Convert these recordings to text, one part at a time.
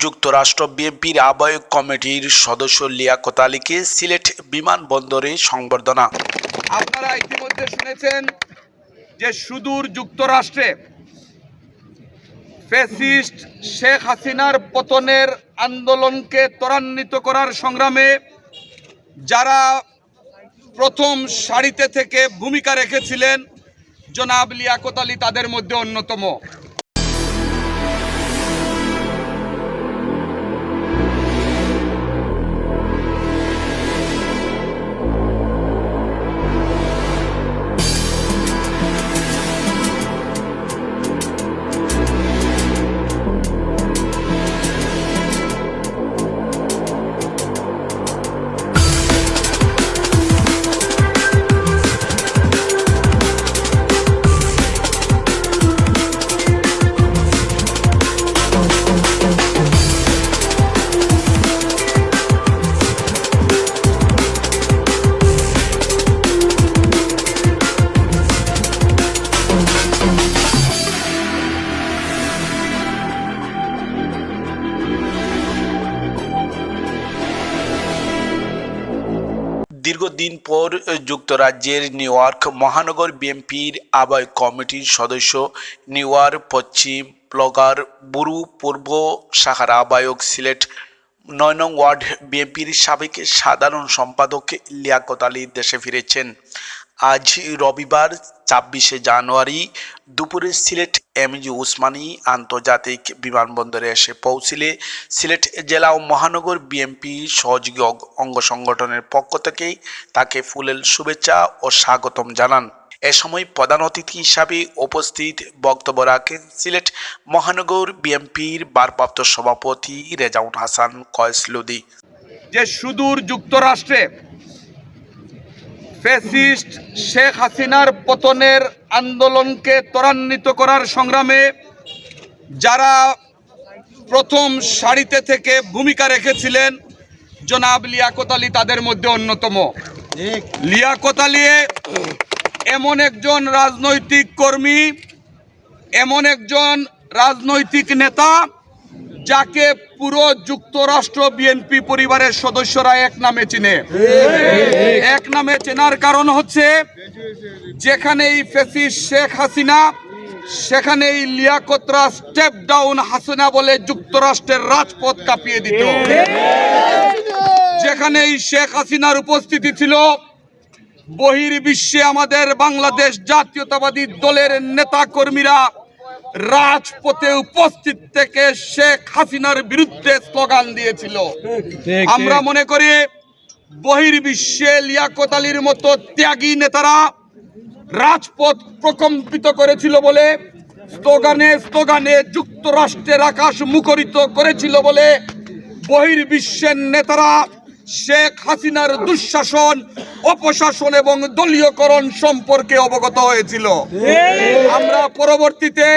যুক্তরাষ্ট্র বিএনপির আহ্বায়ক কমিটির সদস্য লিয়াকত আলীকে সিলেট বিমানবন্দরে সংবর্ধনা। আপনারা ইতিমধ্যে শুনেছেন যে সুদূর যুক্তরাষ্ট্রে ফ্যাসিস্ট শেখ হাসিনার পতনের আন্দোলনকে ত্বরান্বিত করার সংগ্রামে যারা প্রথম সারিতে থেকে ভূমিকা রেখেছিলেন জনাব লিয়াকত আলী তাদের মধ্যে অন্যতম। দীর্ঘদিন পর যুক্তরাজ্যের নিউ ইয়র্ক মহানগর বিএনপির আহ্বায়ক কমিটির সদস্য, নিউ ইয়র্ক পশ্চিম ব্লগার ব্যুরো পূর্ব শাখার আহ্বায়ক, সিলেট ৯ নং ওয়ার্ড বিএনপির সাবেক সাধারণ সম্পাদক লিয়াকত আলী দেশে ফিরেছেন। আজ রবিবার ২৬শে জানুয়ারি দুপুরে সিলেট এমজি ওসমানী আন্তর্জাতিক বিমানবন্দরে এসে পৌঁছলে সিলেট জেলা ও মহানগর বিএনপি সহযোগী অঙ্গ সংগঠনের পক্ষ থেকে তাকে ফুলেল শুভেচ্ছা ও স্বাগতম জানান। এ সময় প্রধান অতিথি হিসাবে উপস্থিত বক্তব্য রাখেন সিলেট মহানগর বিএনপির ভারপ্রাপ্ত সভাপতি রেজাউল হাসান কয়েস লুদি। যে সুদূর যুক্তরাষ্ট্রে ফ্যাসিস্ট শেখ হাসিনার পতনের আন্দোলনকে ত্বরান্বিত করার সংগ্রামে যারা প্রথম সারিতে থেকে ভূমিকা রেখেছিলেন জনাব লিয়াকত আলী তাদের মধ্যে অন্যতম। লিয়াকত আলী এমন একজন রাজনৈতিক কর্মী, এমন একজন রাজনৈতিক নেতা যাকে পুরো যুক্তরাষ্ট্র বিএনপি পরিবারের সদস্যরা এক নামে চিনে। এক নামে চেনার কারণ হচ্ছে যেখানেই ফ্যাসিস্ট শেখ হাসিনা সেখানেই লিয়াকতরা স্টেপ ডাউন হাসিনা বলে যুক্তরাষ্ট্রের রাজপথ কাঁপিয়ে দিত। যেখানেই শেখ হাসিনার উপস্থিতি ছিল বহির্বিশ্বে আমাদের বাংলাদেশ জাতীয়তাবাদী দলের নেতা কর্মীরা রাজপথে উপস্থিত থেকে শেখ হাসিনার বিরুদ্ধে স্লোগান দিয়েছিল। আমরা মনে করি বহির্বিশ্বে লিয়াকত আলীর মতো ত্যাগী নেতারা রাজপথ প্রকম্পিত করেছিল বলে, স্লোগানে স্লোগানে যুক্তরাষ্ট্রের আকাশ মুখরিত করেছিল বলে বহির্বিশ্বের নেতারা শেখ হাসিনার দুঃশাসন, অপশাসন এবং দলীয়করণ সম্পর্কে অবগত হয়েছিল। আমরা পরবর্তীতে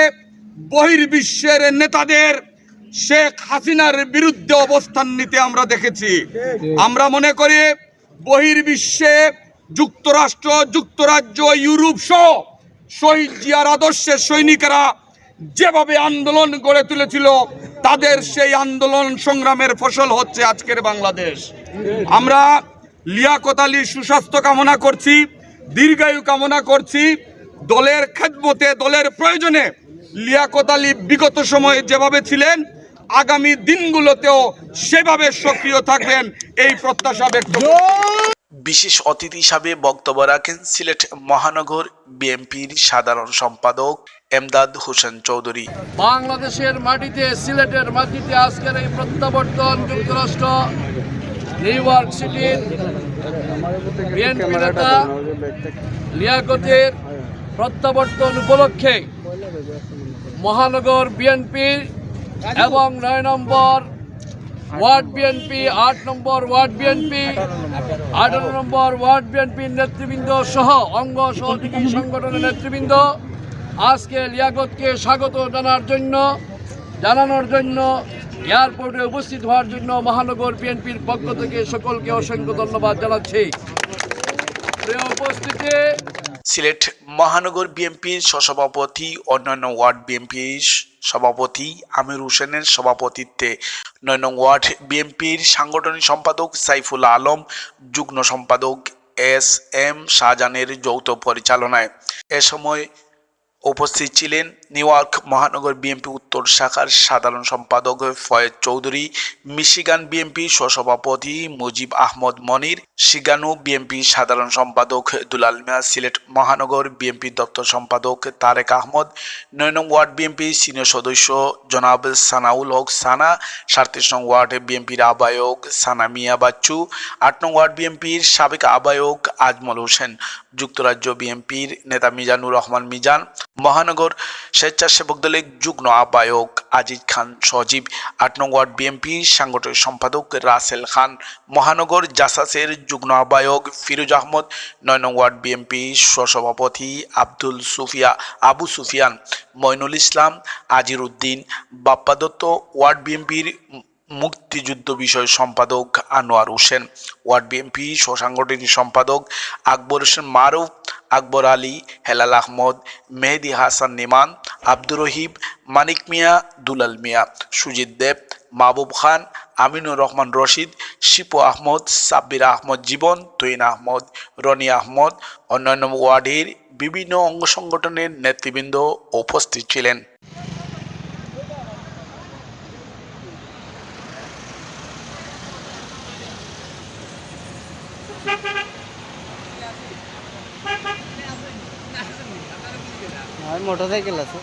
বহির্বিশ্বের নেতাদের শেখ হাসিনার বিরুদ্ধে অবস্থান নিতে আমরা দেখেছি। আমরা মনে করি বহির্বিশ্বে যুক্তরাষ্ট্র, যুক্তরাজ্য, ইউরোপ সহ শহীদ জিয়ার আদর্শের সৈনিকেরা যেভাবে আন্দোলন গড়ে তুলেছিল তাদের সেই আন্দোলন সংগ্রামের ফসল হচ্ছে আজকের বাংলাদেশ। আমরা লিয়াকত আলীর সুস্বাস্থ্য কামনা করছি, দীর্ঘায়ু কামনা করছি। দলের খেদমতে, দলের প্রয়োজনে লিয়াকত আলী বিগত সময়ে যেভাবে ছিলেন আগামী দিনগুলোতেও সেভাবে সক্রিয় থাকবেন এই প্রত্যাশা ব্যক্ত করছি। বিশেষ অতিথি হিসাবে বক্তব্য রাখেন সিলেট মহানগর বিএনপির সাধারণ সম্পাদক এমদাদ হোসেন চৌধুরী। বাংলাদেশের মাটিতে, সিলেটের মাটিতে আজকের এই প্রত্যাবর্তন যুক্তরাষ্ট্র নিউ ইয়র্ক সিটির বিএনপি নেতা লিয়াকতের প্রত্যাবর্তন উপলক্ষে মহানগর বিএনপি এবং ৯ নম্বর ওয়ার্ড বিএনপি, ৮ নম্বর ওয়ার্ড বিএনপি, ১৮ নম্বর ওয়ার্ড বিএনপির নেতৃবৃন্দ সহ অঙ্গ সহযোগী সংগঠনের নেতৃবৃন্দ আজকে লিয়াকতকে স্বাগত জানানোর জন্য এয়ারপোর্টে উপস্থিত হওয়ার জন্য মহানগর বিএনপির পক্ষ থেকে সকলকে অসংখ্য ধন্যবাদ জানাচ্ছি। প্রিয় উপস্থিতি, সিলেট মহানগর বিএনপির সহসভাপতি, অন্যান্য ওয়ার্ড বিএনপির সভাপতি আমির হোসেনের সভাপতিত্বে 9 নং ওয়ার্ড বিএনপির সাংগঠনিক সম্পাদক সাইফুল আলম, যুগ্ম সম্পাদক SM শাহজাহানের যৌথ পরিচালনায়। এ সময় উপস্থিত ছিলেন নিউ ইয়র্ক মহানগর বিএনপি উত্তর শাখার সাধারণ সম্পাদক ফয়েজ চৌধুরী, মিশিগান বিএনপি সহসভাপতি মুজিব আহমদ মনির, শিগানু বিএনপি সাধারণ সম্পাদক দুলাল মিয়া, সিলেট মহানগর বিএনপি দপ্তর সম্পাদক তারেক আহমদ, 9 নং ওয়ার্ড বিএনপি সিনিয়র সদস্য জনাব সানাউল হক সানা, 37 নং ওয়ার্ড বিএনপির আহ্বায়ক সানা মিয়া বাচ্চু, 8 নং ওয়ার্ড বিএনপির সাবেক আহ্বায়ক আজমল হোসেন, যুক্তরাজ্য বিএনপির নেতা মিজানুর রহমান মিজান, মহানগর স্বেচ্ছাসেবক দলের যুগ্ম আহ্বায়ক আজিজ খান সজীব, 8 নং ওয়ার্ড বিএনপি সাংগঠনিক সম্পাদক রাসেল খান, মহানগর জাসাসের যুগ্ম আহ্বায়ক ফিরোজ আহমদ, 9 নং ওয়ার্ড বিএনপি সহসভাপতি আবু সুফিয়ান, মইনুল ইসলাম, আজির উদ্দিন, বাপ্পা দত্ত, ওয়ার্ড বিএনপির মুক্তিযুদ্ধ বিষয় সম্পাদক আনোয়ার হোসেন, ওয়ার্ড বিএনপি সহসাংগঠনিক সম্পাদক আকবর হোসেন মারুফ, আকবর আলী, হেলাল আহমদ, মেহেদি হাসান নিমান, আব্দুর রহিম, মানিক মিয়া, দুলাল মিয়া, সুজিত দেব, মাহবুব খান, আমিনুর রহমান রশিদ, শিপু আহমদ, সাব্বির আহমদ জীবন, তৈন আহমদ, রনি আহমদ, অন্যান্য ওয়ার্ডের বিভিন্ন অঙ্গ সংগঠনের নেতৃবৃন্দ উপস্থিত ছিলেন। মোটরসাইকেল আছে।